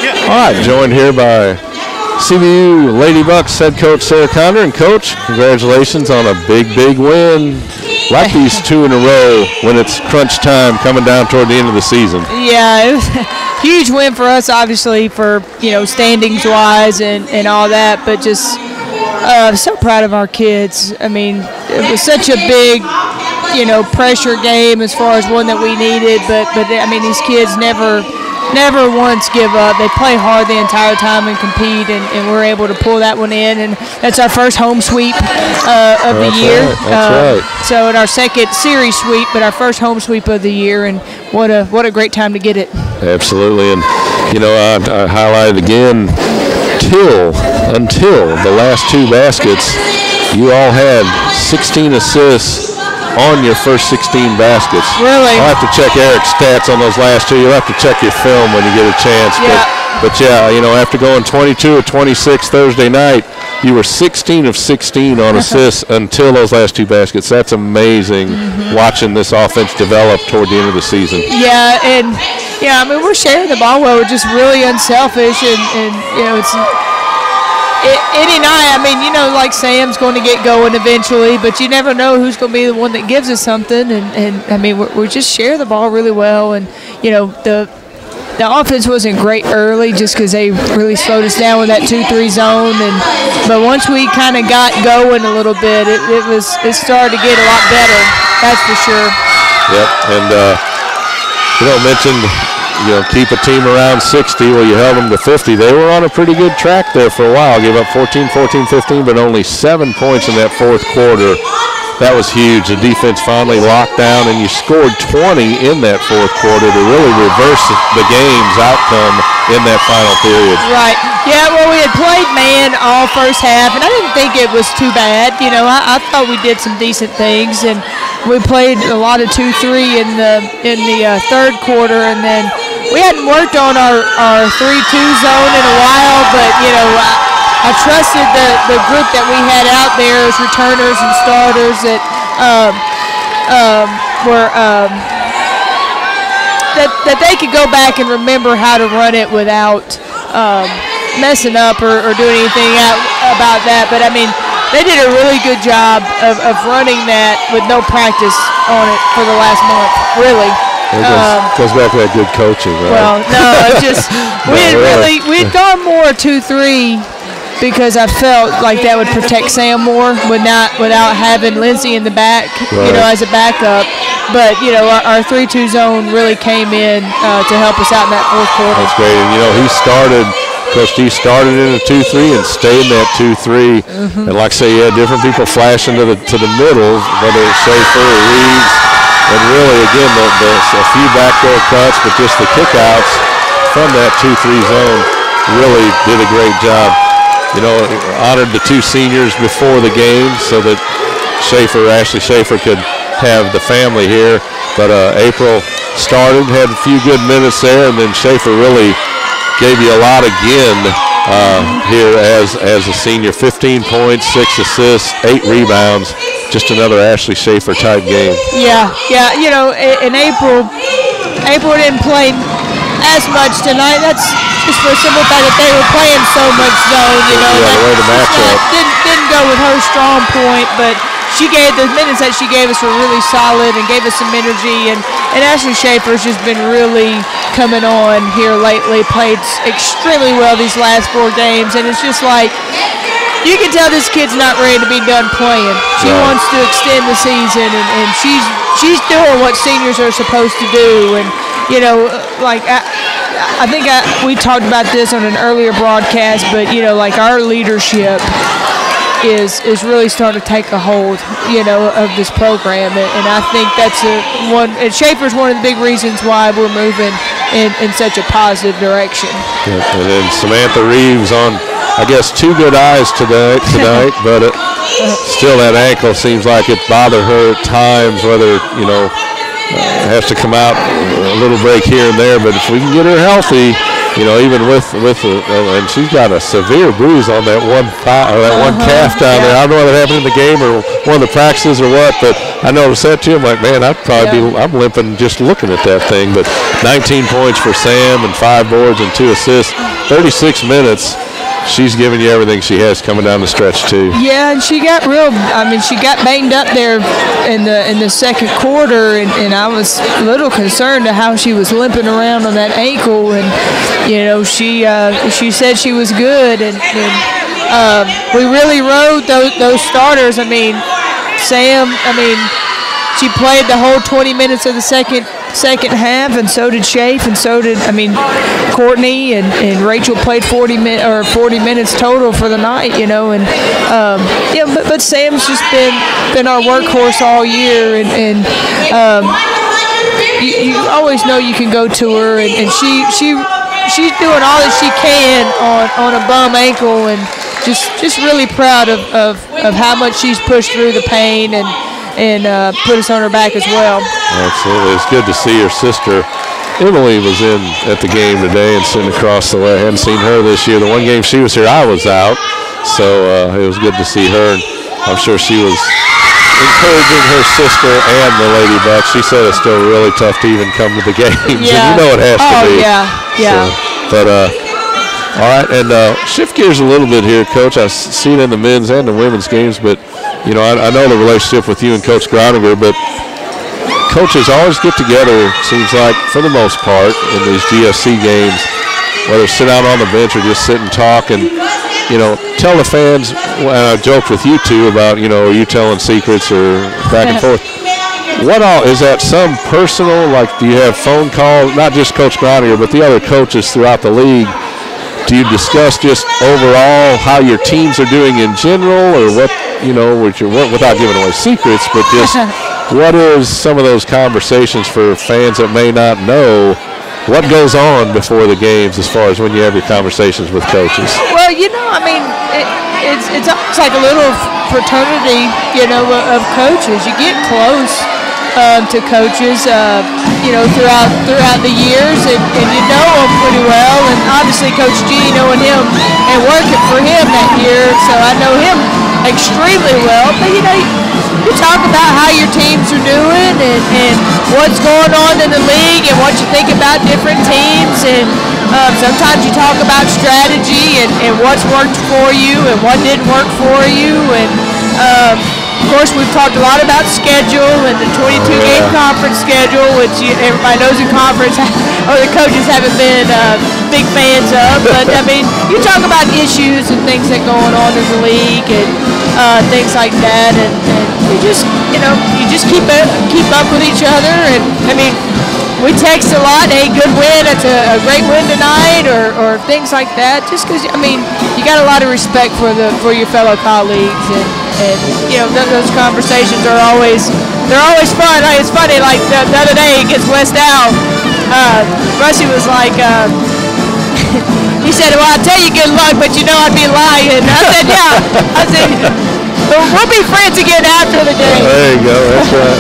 All right, joined here by CBU Lady Bucks head coach Sarah Condra. And coach, congratulations on a big win. Like these two in a row when it's crunch time coming down toward the end of the season. Yeah, it was a huge win for us, obviously, for, standings wise and all that, but just so proud of our kids. I mean, it was such a big pressure game as far as one that we needed, but I mean, these kids never once give up. They play hard the entire time and compete, and we're able to pull that one in. And that's our first home sweep of the year. That's right. So in our second series sweep, but our first home sweep of the year, and what a great time to get it. Absolutely, and I highlighted again, until the last two baskets, you all had 16 assists on your first 16 baskets. Really? I'll have to check Eric's stats on those last two. You'll have to check your film when you get a chance. Yeah. But after going 22 of 26 Thursday night, you were 16 of 16 on assists until those last two baskets. That's amazing watching this offense develop toward the end of the season. Yeah, and I mean, we're sharing the ball well. We're just really unselfish, and it's Eddie and I mean, like Sam's going to get going eventually, but you never know who's going to be the one that gives us something. And I mean, we just share the ball really well. And, the offense wasn't great early just because they really slowed us down with that 2-3 zone. But once we kind of got going a little bit, it started to get a lot better, that's for sure. Yep, and mentioned keep a team around 60. Well, you held them to 50. They were on a pretty good track there for a while. Gave up 14, 15, but only 7 points in that fourth quarter. That was huge. The defense finally locked down, and you scored 20 in that fourth quarter to really reverse the game's outcome in that final period. Right. Yeah, well, we had played man all first half, and I didn't think it was too bad. I thought we did some decent things, and we played a lot of 2-3 in the third quarter, and then we hadn't worked on our 3-2 zone in a while, but, I trusted the group that we had out there as returners and starters that that they could go back and remember how to run it without messing up or doing anything about that. But, I mean, they did a really good job of running that with no practice on it for the last month, really. It goes back to that good coaching, right? Well, no, it's just we'd gone more 2-3 because I felt like that would protect Sam more without having Lindsay in the back, as a backup. But our 3-2 zone really came in to help us out in that fourth quarter. That's great, and Coach D started in a 2-3 and stayed in that 2-3. And like I say, you had different people flashing to the middle, whether it's Schaefer or Reeves. And really, again, a few backdoor cuts, but just the kickouts from that 2-3 zone really did a great job. Honored the two seniors before the game so that Ashley Schaefer could have the family here. But April started, had a few good minutes there, and then Schaefer really gave you a lot again here as a senior. 15 points, 6 assists, 8 rebounds. Just another Ashley Schaefer type game. Yeah. In April didn't play as much tonight. That's just for the simple fact that they were playing so much zone. The way the matchup didn't go with her strong point, but the minutes that she gave us were really solid and gave us some energy. And Ashley Schaefer's just been really coming on here lately. Played extremely well these last 4 games, and it's just like, you can tell this kid's not ready to be done playing. She wants to extend the season, and she's doing what seniors are supposed to do. And I think we talked about this on an earlier broadcast, but our leadership is really starting to take a hold, of this program, and I think that's one. And Schaefer's one of the big reasons why we're moving in such a positive direction. Yeah, and then Samantha Reeves on, I guess, 2 good eyes tonight, but still that ankle seems like it bothered her at times, whether, has to come out a little break here and there. But if we can get her healthy, even with and she's got a severe bruise on that one calf down there. I don't know what happened in the game or one of the practices or what, but I noticed that too. I'm like, man, I'm limping just looking at that thing. But 19 points for Sam and 5 boards and 2 assists, 36 minutes. She's giving you everything she has coming down the stretch too. Yeah, and she got she got banged up there in the second quarter, and I was a little concerned to how she was limping around on that ankle. And she said she was good, and we really rode those starters. Sam. She played the whole 20 minutes of the second half, and so did Shafe, and so did Courtney and Rachel played 40 minutes total for the night, but Sam's just been our workhorse all year, and you always know you can go to her, and she's doing all that she can on a bum ankle, and just really proud of how much she's pushed through the pain and put us on her back as well. Absolutely. It's good to see her sister. Emily was at the game today and sitting across the way. I hadn't seen her this year. The one game she was here, I was out. So it was good to see her. And I'm sure she was encouraging her sister and the Lady Bucks. She said it's still really tough to even come to the games. Yeah. And it has to be. Yeah. So, all right, and shift gears a little bit here, Coach. I see it in the men's and the women's games, but, I know the relationship with you and Coach Groninger, but coaches always get together, it seems like, for the most part, in these GFC games, whether sit out on the bench or just sit and talk and, tell the fans, and I joked with you two about, are you telling secrets or back and forth. What all, is that some personal, like do you have phone calls, not just Coach Groninger, but the other coaches throughout the league? Do you discuss just overall how your teams are doing in general, or what, without giving away secrets, but just what is some of those conversations for fans that may not know what goes on before the games as far as when you have your conversations with coaches? Well, it's almost like a little fraternity, of coaches. You get close to coaches, throughout the years, and you know them pretty well. And obviously, Coach G, knowing him and working for him that year, so I know him extremely well. But you talk about how your teams are doing and what's going on in the league and what you think about different teams, and sometimes you talk about strategy and what's worked for you and what didn't work for you, and of course, we've talked a lot about schedule and the 22-game conference schedule, which everybody knows in conference, or the coaches haven't been big fans of. But, you talk about issues and things that are going on in the league and things like that. And you just keep up with each other. And, we text a lot, hey, good win, it's a great win tonight, or things like that. Just because, you got a lot of respect for your fellow colleagues, and those conversations are always fun. It's funny, like the other day against West Al, Rusty was like, he said, well, I'll tell you good luck, but I'd be lying. I said, yeah. I said, we'll be friends again after the game. There you go.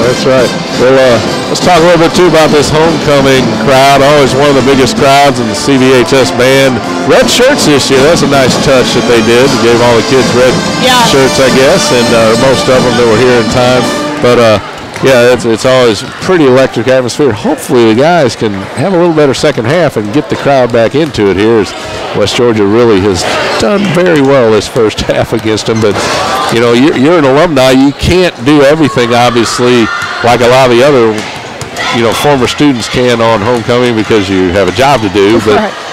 That's right. Well, let's talk a little bit, too, about this homecoming crowd. Always one of the biggest crowds in the CBHS band. Red shirts this year. That's a nice touch that they did. They gave all the kids red shirts, I guess, and most of them that were here in time. But, it's always pretty electric atmosphere. Hopefully the guys can have a little better second half and get the crowd back into it here, as West Georgia really has done very well this first half against them. But, you're an alumni. You can't do everything, obviously, like a lot of the other, former students can on homecoming because you have a job to do.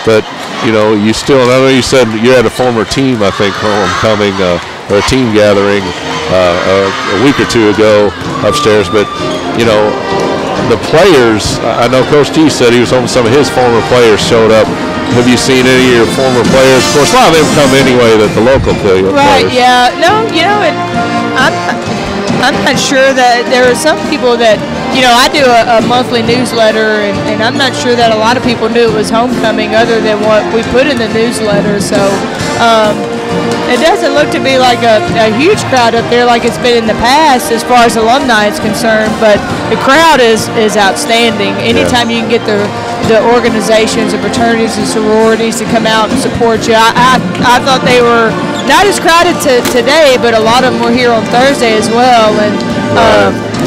But you still, I know you said you had a former team, I think, homecoming or a team gathering a week or two ago upstairs. But, the players, I know Coach T said he was hoping some of his former players showed up. Have you seen any of your former players? Of course, a lot of them come anyway, that the local players. Right, yeah. No, I'm not sure that there are some people that, I do a monthly newsletter, and I'm not sure that a lot of people knew it was homecoming other than what we put in the newsletter. So it doesn't look to be like a huge crowd up there like it's been in the past as far as alumni is concerned, but the crowd is outstanding. Anytime you can get the the organizations, the fraternities and sororities to come out and support you. I thought they were not as crowded today, but a lot of them were here on Thursday as well. And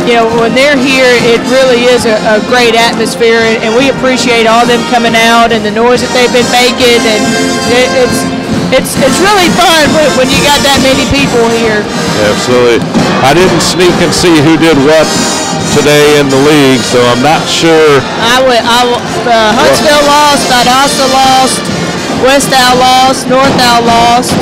you know, when they're here, it really is a great atmosphere, and we appreciate all them coming out and the noise that they've been making, and it's really fun when you got that many people here. Absolutely. I didn't sneak and see who did what today in the league, so I'm not sure. Huntsville lost, Valdosta lost, West Al lost, North Al lost.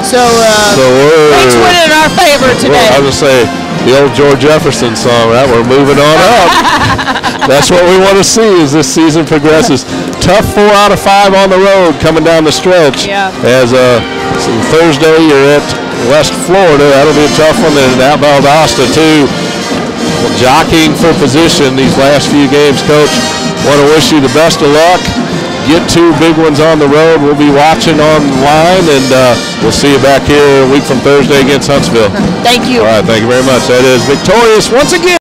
So things went in our favor today. Well, I was going to say the old George Jefferson song, right? We're moving on up. That's what we want to see as this season progresses. Tough 4 out of 5 on the road coming down the stretch. Yeah. As Thursday you're at West Florida. That'll be a tough one. And at Valdosta too. Well, jockeying for position these last few games, Coach. Want to wish you the best of luck. Get 2 big ones on the road. We'll be watching online, and we'll see you back here a week from Thursday against Huntsville. Thank you. All right, thank you very much. That is victorious once again.